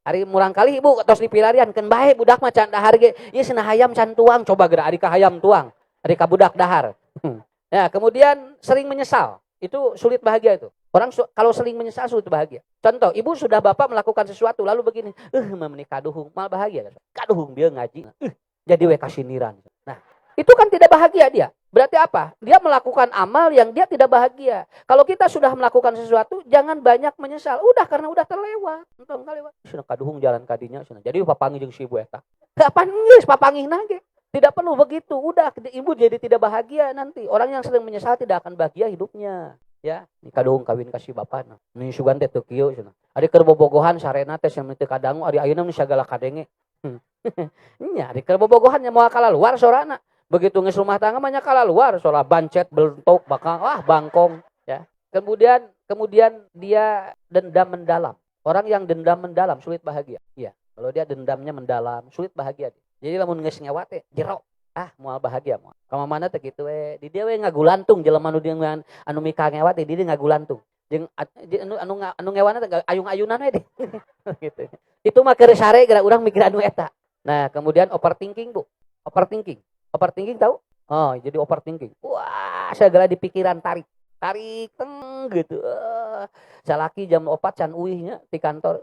Ari murang kali ibu tos dipilarian keun bae budak mah can dahar ge. Ieu cenah hayam can tuang coba geura ari ka hayam tuang. Ari ka budak dahar. Ya, kemudian sering menyesal. Itu sulit bahagia itu. Orang kalau sering menyesal sulit bahagia. Contoh, ibu sudah bapak melakukan sesuatu lalu begini, menikah kaduhung, mal bahagia. Kaduhung dia ngaji, jadi we kasiniran. Nah, itu kan tidak bahagia dia. Berarti apa? Dia melakukan amal yang dia tidak bahagia. Kalau kita sudah melakukan sesuatu, jangan banyak menyesal. Udah karena udah terlewat. Entong kalewat. Sudah kaduhung jalan kadinya. Jadi papangi jeung si ibu eta. Kapan geus papangih nage? Tidak perlu begitu. Udah ibu jadi tidak bahagia nanti. Orang yang sering menyesal tidak akan bahagia hidupnya. Ya, ni kaduhung kawin kasih bapak. Ni sugan teh teu kieu cenah. Ari keur bobogohan sarena teh sia teu kadangu ari ayeuna nu sagala kadenge. Nya ari keur bobogohan nya moal kalaluar sorana. Begitu geus rumah tangga mah nya kalaluar sora bancet bentuk bakal bangkong ya. Kemudian dia dendam mendalam. Orang yang dendam mendalam sulit bahagia. Iya, kalau dia dendamnya mendalam sulit bahagia dia. Jadi lamun geus nyawa teh jero. Moal bahagia moal. Ka mana teh kitu we. Di dia we ngagulantung jelema anu dengan anu mika ngewat di dia ngagulantung. Jeung anu ngewana teh ayung-ayunan we deh. Gitu. Itu mah keur sare gara urang mikir anu eta. Nah, kemudian overthinking, Bu. Overthinking. Overthinking tahu? Oh, jadi overthinking. Wah, segala di pikiran tarik teng gitu. Salaki jam 4 can uihnya di kantor.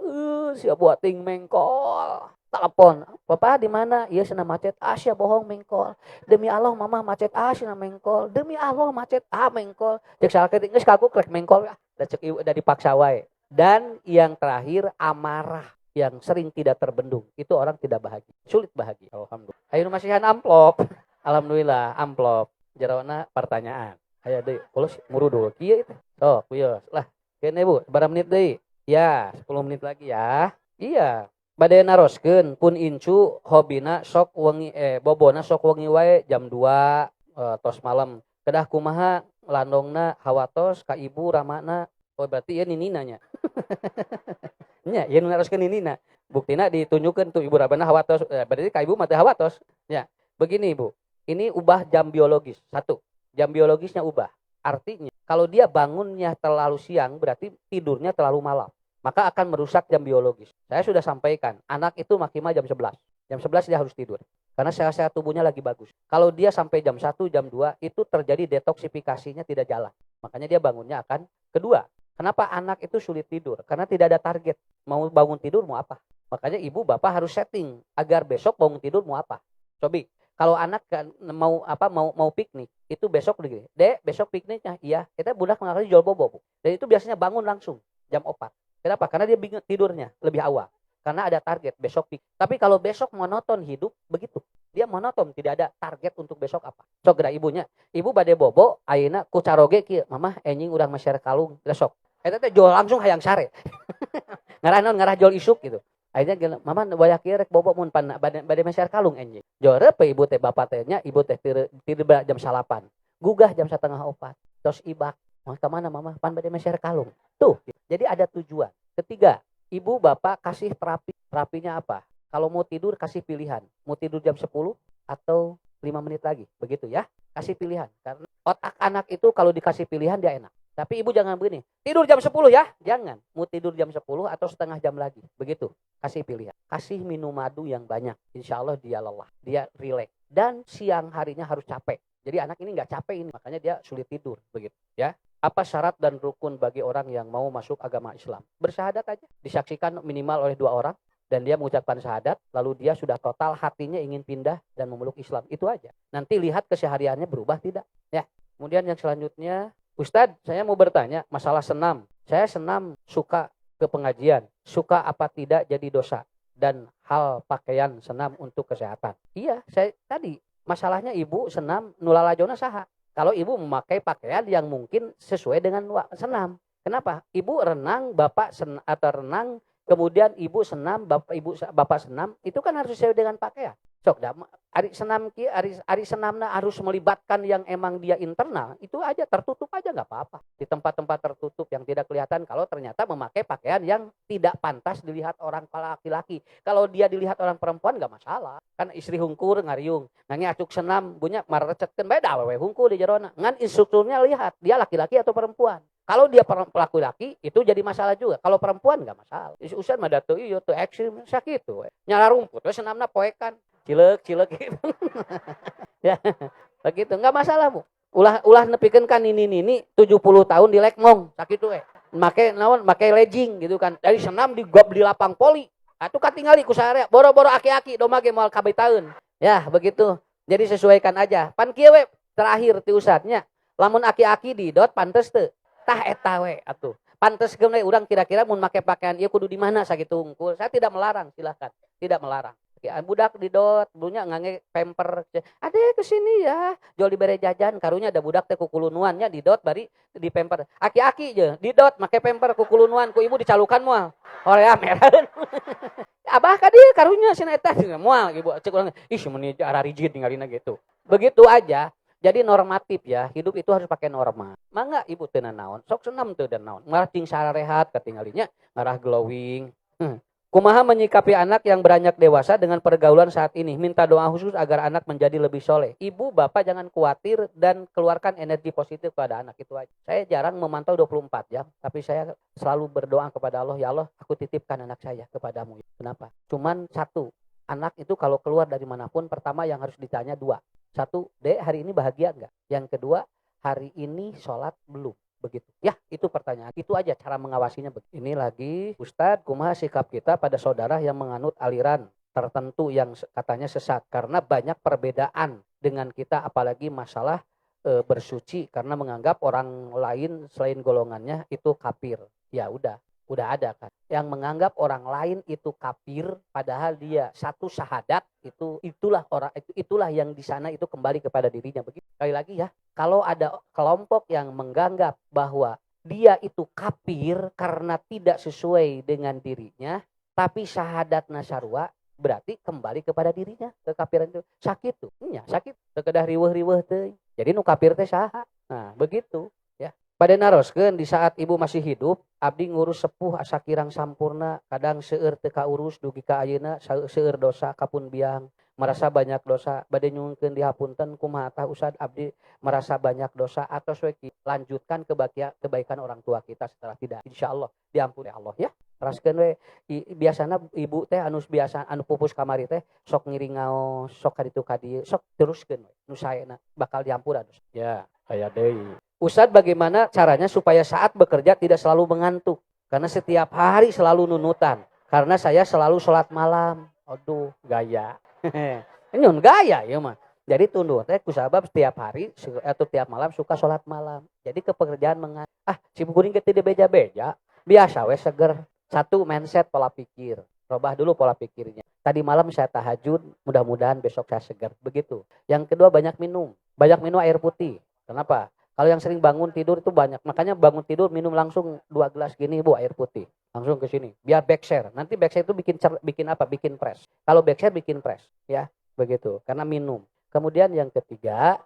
Siap buat ting mengkol. Telepon, papa di mana? Iya sana macet. Sia bohong mengkol. Demi Allah mama macet. Sana mengkol. Demi Allah macet. Mengkol. Cek salaki geus kaku krek mengkol. Da cek ieu da dipaksa wae. Dan yang terakhir amarah yang sering tidak terbendung. Itu orang tidak bahagia. Sulit bahagia. Alhamdulillah. Hayu masihan amplop. Alhamdulillah amplop. Jerawana pertanyaan. Aya deui. Ulos murudu kieu teh. Sok kuyos. Lah, kene Bu, berapa menit deui? Ya, 10 menit lagi ya. Iya. Bade naroskeun pun incu hobina sok wengi bobona sok wengi wae jam 2 tos malam. Kedah kumaha landongna hawatos ka ibu ramana. Oh berarti ieu ninina nya. Nya, ieu naroskeun ninina. Buktina ditunjukkeun tuh ibu ramana hawatos. Berarti ka ibu mah teu hawatos. Ya, begini Ibu. Ini ubah jam biologis. 1. Jam biologisnya ubah. Artinya kalau dia bangunnya terlalu siang berarti tidurnya terlalu malam. Maka akan merusak jam biologis. Saya sudah sampaikan, anak itu maksimal jam 11. Jam 11 dia harus tidur. Karena sel-sel tubuhnya lagi bagus. Kalau dia sampai jam 1, jam 2, itu terjadi detoksifikasinya tidak jalan. Makanya dia bangunnya akan kedua. Kenapa anak itu sulit tidur? Karena tidak ada target. Mau bangun tidur mau apa? Makanya ibu bapak harus setting agar besok bangun tidur mau apa. Cobi, kalau anak mau piknik, itu besok begini. Dek, besok pikniknya. Iya, kita budak mengalami jual bobo. Dan itu biasanya bangun langsung jam 4. Kenapa? Karena dia bingung tidurnya lebih awal. Karena ada target besok. Tapi kalau besok monoton hidup, begitu. Dia monoton, tidak ada target untuk besok apa. Sok geura ibunya. Ibu bade bobo, ayeuna ku caroge kieu. Mamah enjing urang masyar kalung, besok. Eta teh jol langsung hayang sare. Ngarah jol isuk gitu. Akhirnya mama bayak kieu rek bobo mun pan bade masyar kalung enjing. Jol reupe ibu teh bapak teh nya, ibu teh tidur jam 8. Gugah jam 3:30. Tos ibak. Mau ke mana mama? Pan bade masyar kalung. Tuh, jadi ada tujuan. Ketiga, ibu bapak kasih terapi. Terapinya apa? Kalau mau tidur kasih pilihan. Mau tidur jam 10 atau 5 menit lagi. Begitu ya. Kasih pilihan. Karena otak anak itu kalau dikasih pilihan dia enak. Tapi ibu jangan begini. Tidur jam 10 ya. Jangan. Mau tidur jam 10 atau setengah jam lagi. Begitu. Kasih pilihan. Kasih minum madu yang banyak. Insya Allah dia lelah. Dia rileks. Dan siang harinya harus capek. Jadi anak ini nggak capek ini. Makanya dia sulit tidur. Begitu ya. Apa syarat dan rukun bagi orang yang mau masuk agama Islam? Bersyahadat aja. Disaksikan minimal oleh 2 orang. Dan dia mengucapkan syahadat. Lalu dia sudah total hatinya ingin pindah dan memeluk Islam. Itu aja. Nanti lihat kesehariannya berubah tidak. Ya. Kemudian yang selanjutnya. Ustadz, saya mau bertanya masalah senam. Saya senam suka ke pengajian. Suka apa tidak jadi dosa. Dan hal pakaian senam untuk kesehatan. Iya, saya tadi. Masalahnya ibu senam nulalajona saha. Kalau ibu memakai pakaian yang mungkin sesuai dengan senam. Kenapa? Ibu renang, bapak atau renang, kemudian ibu senam, bapak senam, itu kan harus sesuai dengan pakaian. Sok ari senam ari senamna harus melibatkan yang emang dia internal, itu aja tertutup aja nggak apa-apa. Di tempat-tempat tertutup yang tidak kelihatan kalau ternyata memakai pakaian yang tidak pantas dilihat orang laki-laki. Kalau dia dilihat orang perempuan nggak masalah. Kan istri hungkur ngariung, ngangi acuk senam bunyak marecetkeun bae da awewe hungkur di jerona. Ngan instrukturnya lihat dia laki-laki atau perempuan. Kalau dia pelaku laki itu jadi masalah juga. Kalau perempuan nggak masalah. Usaha mah datu ieu teu ekstrim sakitu we. Nyala rumput we senamna poekan. Cilek gitu. Ya, begitu. Enggak masalah, Bu. Ulah nepikeun kan nini 70 tahun di lekmong, sakitu we. Make legging gitu kan. Dari senam di lapang poli. Atuh katingali ku sarea, boro-boro aki-aki doma ge moal kabitaeun. Ya, begitu. Jadi sesuaikan aja. Pan kieu we terakhir ti ustadnya. Lamun aki-aki didot pantes teu? Tah eta we atuh. Pantes geus urang kira-kira mun make pakaian ieu kudu di mana sakitu hungkul. Saya tidak melarang, silakan. Tidak melarang. Budak didot, dulunya ngange pamper. Ade kesini ya, jual dibere jajan, karunya ada budak teh kukulunuannya didot bari di pamper. Aki-aki je, didot make pamper kukulunuan, ku ibu dicalukan moal. Horea merahan. Abah ka dieu karunya cenah eta moal ibu cek urang, ih mun ara rigid ningalina gitu. Begitu aja. Jadi normatif ya, hidup itu harus pakai norma. Mangga ibu teu naon, sok senam teu dan naon. Ngarah cing sarehat katinggalinya, ngarah glowing. Kumaha menyikapi anak yang beranjak dewasa dengan pergaulan saat ini. Minta doa khusus agar anak menjadi lebih soleh. Ibu, bapak jangan khawatir dan keluarkan energi positif pada anak itu aja. Saya jarang memantau 24 jam. Tapi saya selalu berdoa kepada Allah. Ya Allah, aku titipkan anak saya kepadamu. Kenapa? Cuman satu. Anak itu kalau keluar dari manapun, pertama yang harus ditanya dua. Satu, Dek, hari ini bahagia enggak? Yang kedua, hari ini sholat belum? Begitu. Ya, itu pertanyaan. Itu aja cara mengawasinya. Ini lagi, Ustadz, kumaha sikap kita pada saudara yang menganut aliran tertentu yang katanya sesat. Karena banyak perbedaan dengan kita, apalagi masalah bersuci. Karena menganggap orang lain selain golongannya itu kafir. Ya udah ada kan. Yang menganggap orang lain itu kafir, padahal dia satu syahadat, itulah yang di sana itu kembali kepada dirinya. Begitu. Sekali lagi ya, kalau ada kelompok yang menganggap bahwa dia itu kafir karena tidak sesuai dengan dirinya, tapi syahadat nasarwa, berarti kembali kepada dirinya. Kekafiran itu sakit tuh. Iya, sakit. Sekedar riweuh-riweuh teh. Jadi nu kafir teh saha? Nah, begitu. Pada naroskeun di saat ibu masih hidup, abdi ngurus sepuh asa kirang sampurna, kadang seueur teu kaurus dugi ka ayeuna seueur dosa kapun biang, merasa banyak dosa, bade nyuhunkeun dihapunten kumaha tah Ustad abdi merasa banyak dosa atau we lanjutkan kebaikan orang tua kita setelah tidak. Insyaallah diampuni Allah ya. Teraskeun we biasana ibu teh anu biasa anu pupus kamari teh sok ngiring ngaos, sok kaditu kadieu, sok teruskeun we. Nu saena bakal diampura. Ya, aya deui. Ustadz, bagaimana caranya supaya saat bekerja tidak selalu mengantuk? Karena setiap hari selalu nunutan. Karena saya selalu sholat malam. Aduh, gaya. Ini gaya ya mah. Jadi tunduk teh kusabab setiap hari atau tiap malam suka sholat malam. Jadi ke pekerjaan mengantuk. Si kuring teh tidak beja-beja. Biasa we seger. Satu, mindset pola pikir. Robah dulu pola pikirnya. Tadi malam saya tahajud, mudah-mudahan besok saya seger. Begitu. Yang kedua, banyak minum. Banyak minum air putih. Kenapa? Kalau yang sering bangun tidur itu banyak. Makanya bangun tidur minum langsung 2 gelas gini Bu air putih. Langsung ke sini. Biar backshare. Nanti backshare itu bikin apa? Bikin press. Kalau backshare bikin press. Ya, begitu. Karena minum. Kemudian yang ketiga,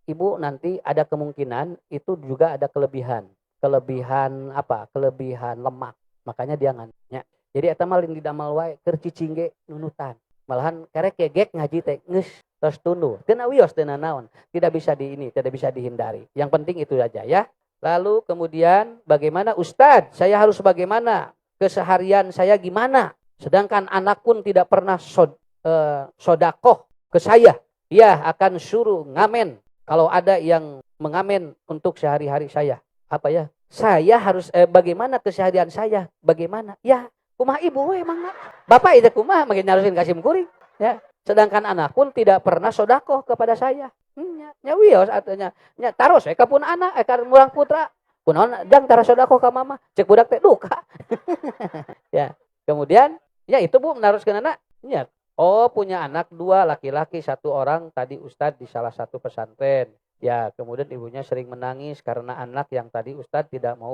Ibu nanti ada kemungkinan itu juga ada kelebihan. Kelebihan apa? Kelebihan lemak. Makanya dia ngantuknya. Jadi eta mah lain didamal wae keur cicing ge nunutan. Malahan kerek gegek ngaji teh geus terus tunduh. Teu wios teu naon. Tidak bisa dihindari. Yang penting itu saja ya. Lalu kemudian bagaimana Ustadz? Saya harus bagaimana? Keseharian saya gimana? Sedangkan anak pun tidak pernah sodakoh ke saya. Dia akan suruh ngamen. Kalau ada yang mengamen untuk sehari-hari saya. Apa ya? Saya harus bagaimana keseharian saya? Bagaimana? Ya, kumaha ibu emang. Bapak itu kumaha makin harusin kasim kuring. Ya. Sedangkan anak pun tidak pernah sodakoh kepada saya. Nya wios artinya. Nya taros kapun anak ka murang putra. Kunaon jang tara sodakoh ka mama. Cek budak teh duka. Ya. Kemudian ya itu Bu menaroskeun anak. Ya. Oh, punya anak 2, laki-laki 1 orang tadi Ustadz di salah satu pesantren. Ya, kemudian ibunya sering menangis karena anak yang tadi Ustadz tidak mau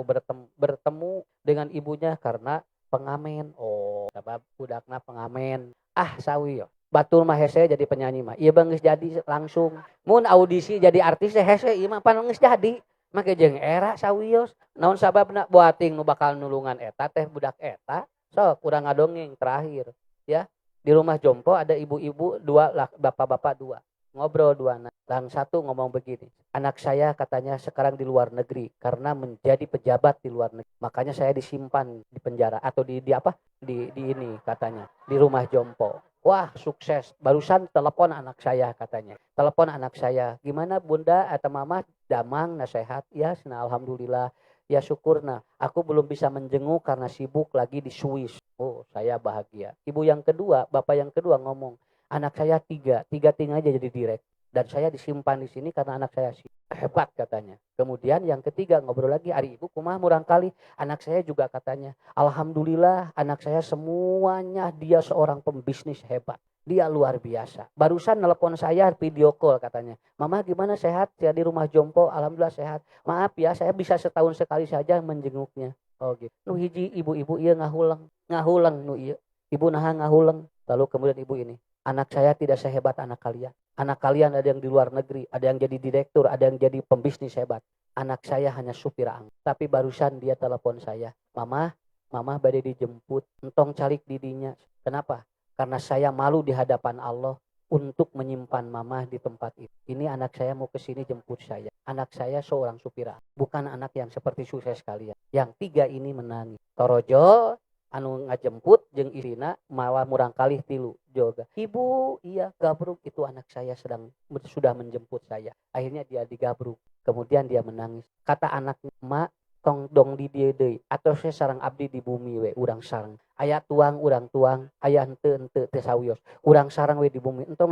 bertemu dengan ibunya karena pengamen. Oh, sebab budakna pengamen. Sawi yo. Batur mah hese jadi penyanyi mah. Ieu bang geus jadi langsung. Mun audisi jadi artis hese ieu mah pan geus jadi. Make jeung era sawios. Naon sababna boating nu bakal nulungan eta teh budak eta. Sok urang ngadongeng terakhir, ya. Di rumah jompo ada ibu-ibu 2, bapak-bapak 2. Ngobrol 2 anak. Yang satu ngomong begini, anak saya katanya sekarang di luar negeri karena menjadi pejabat di luar negeri. Makanya saya disimpan di penjara atau di ini katanya, di rumah jompo. Wah, sukses. Barusan telepon anak saya katanya. Telepon anak saya, gimana Bunda atau Mama? Damang, nasehat. Ya, alhamdulillah. Ya syukurna. Aku belum bisa menjenguk karena sibuk lagi di Swiss. Oh, saya bahagia. Ibu yang kedua, bapak yang kedua ngomong, anak saya 3 tinggal aja jadi direk. Dan saya disimpan di sini karena anak saya hebat katanya. Kemudian yang ketiga ngobrol lagi, ari ibu kumaha murang kali. Anak saya juga katanya, alhamdulillah anak saya semuanya dia seorang pembisnis hebat. Dia luar biasa. Barusan nelpon saya video call katanya. Mama gimana sehat? Saya di rumah jompo, alhamdulillah sehat. Maaf ya, saya bisa setahun sekali saja menjenguknya. Oh gitu. Nu hiji ibu-ibu ieu ngahulang nu ieu. Ibu naha ngahulang. Lalu kemudian ibu ini, anak saya tidak sehebat anak kalian. Anak kalian ada yang di luar negeri, ada yang jadi direktur, ada yang jadi pembisnis hebat. Anak saya hanya supir angkot. Tapi barusan dia telepon saya, Mama, Mamah bade dijemput, entong calik didinya. Kenapa? Karena saya malu di hadapan Allah untuk menyimpan mamah di tempat itu. Ini anak saya mau ke sini jemput saya. Anak saya seorang supir, bukan anak yang seperti sukses kalian. Yang tiga ini menangis. Torojo anu ngajemput jeung irina mawa murang kalih tilu joga. Ibu, iya gabruk itu anak saya sudah menjemput saya. Akhirnya dia digabruk. Kemudian dia menangis. Kata anaknya, "Mak, tong dong di dieu deui atuh saya sareng abdi di bumi we urang sareng aya tuang urang tuang aya henteu teu sawios urang sareng we di bumi entong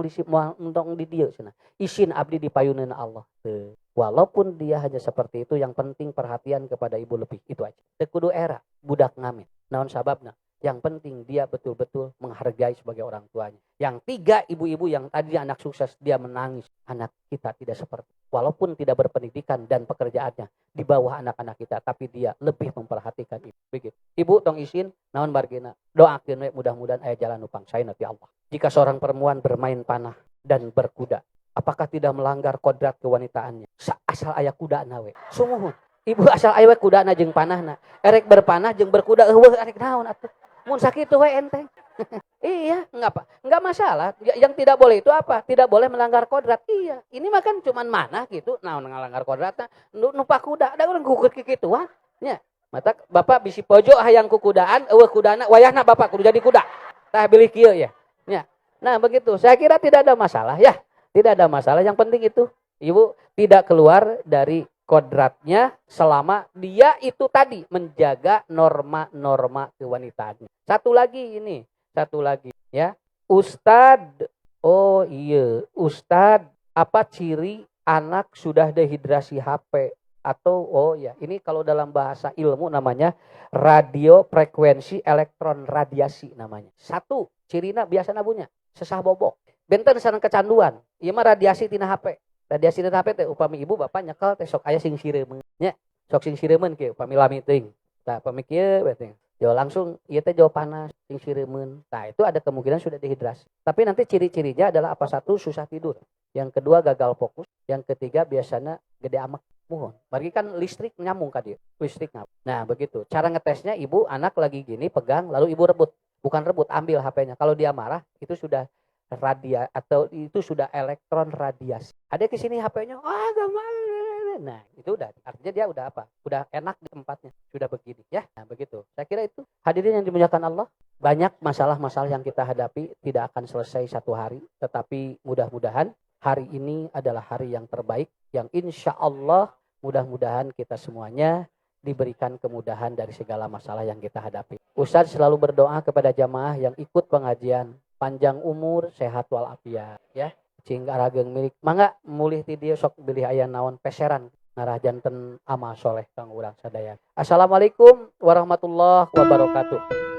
entong di dieu cenah isin abdi di payuneun Allah teu. Walaupun dia hanya seperti itu, yang penting perhatian kepada ibu lebih, itu aja. Teu kudu era budak ngamen naon sababna, yang penting dia betul-betul menghargai sebagai orang tuanya. Yang tiga, ibu-ibu yang tadi anak sukses, dia menangis. Anak kita tidak seperti, walaupun tidak berpendidikan dan pekerjaannya di bawah anak-anak kita, tapi dia lebih memperhatikan ibu. Begitu. Ibu tong isin, naon bargina, doakeun we mudah-mudahan aya jalan nu pangsaeun ti Allah. Jika seorang perempuan bermain panah dan berkuda, apakah tidak melanggar kodrat kewanitaannya? Asal aya kudana we. Sumuhun. Ibu asal aya kudana jeung panahna. Erek berpanah jeung berkuda eueuh erek naon atuh? Mun sakitu we enteng. Iya, enggak masalah. Yang tidak boleh itu apa? Tidak boleh melanggar kodrat. Iya, ini mah kan cuman manah gitu. Naon ngalanggar kodratna? Numpak kuda, da urang kukur kikituan. Nya, mata bapak bisi pojok hayang kukudaan, eueuh kudana wayahna bapak kudu jadi kuda. Tah bilih kieu ya. Nya. Nah, begitu. Saya kira tidak ada masalah ya. Tidak ada masalah. Yang penting itu ibu tidak keluar dari kodratnya selama dia itu tadi menjaga norma-norma kewanitaan. Satu lagi ya. Ustad, oh iya, Ustad, apa ciri anak sudah dehidrasi HP? Atau, oh ya, ini kalau dalam bahasa ilmu namanya radio frekuensi elektron radiasi namanya. Satu, cirina biasana punya, sesah bobok. Benten sareng kecanduan, ieu mah radiasi tina HP. Radiasi tina HP teh upami ibu bapak nyekel teh sok aya sing sireumeuh nya. Sok sing sireumeuh kieu upami lami teuing. Tah upami kieu berarti jo langsung ieu teh jo panas sing sireumeuh. Nah, itu ada kemungkinan sudah dehidrasi. Tapi nanti ciri-cirinya adalah apa? Satu, susah tidur. Yang kedua, gagal fokus. Yang ketiga, biasanya gede amak. Mohon. Bagi kan listrik nyambung ka dieu. Listrik nyambung. Nah, begitu. Cara ngetesnya ibu anak lagi gini pegang lalu ibu rebut. Bukan rebut, ambil HP-nya. Kalau dia marah, itu sudah atau itu sudah elektron radiasi. Ada ke sini HP-nya, gak mau. Nah, itu udah artinya dia udah apa? Udah enak di tempatnya, sudah begini ya. Nah, begitu. Saya kira itu hadirin yang dimuliakan Allah, banyak masalah-masalah yang kita hadapi tidak akan selesai satu hari, tetapi mudah-mudahan hari ini adalah hari yang terbaik yang insya Allah mudah-mudahan kita semuanya diberikan kemudahan dari segala masalah yang kita hadapi. Ustaz selalu berdoa kepada jamaah yang ikut pengajian, panjang umur, sehat walafiat ya. Cing arageng milik mangga mulih ti dieu sok bilih aya naon peseran ngarah janten amal soleh kang urang sadaya. Assalamualaikum warahmatullahi wabarakatuh.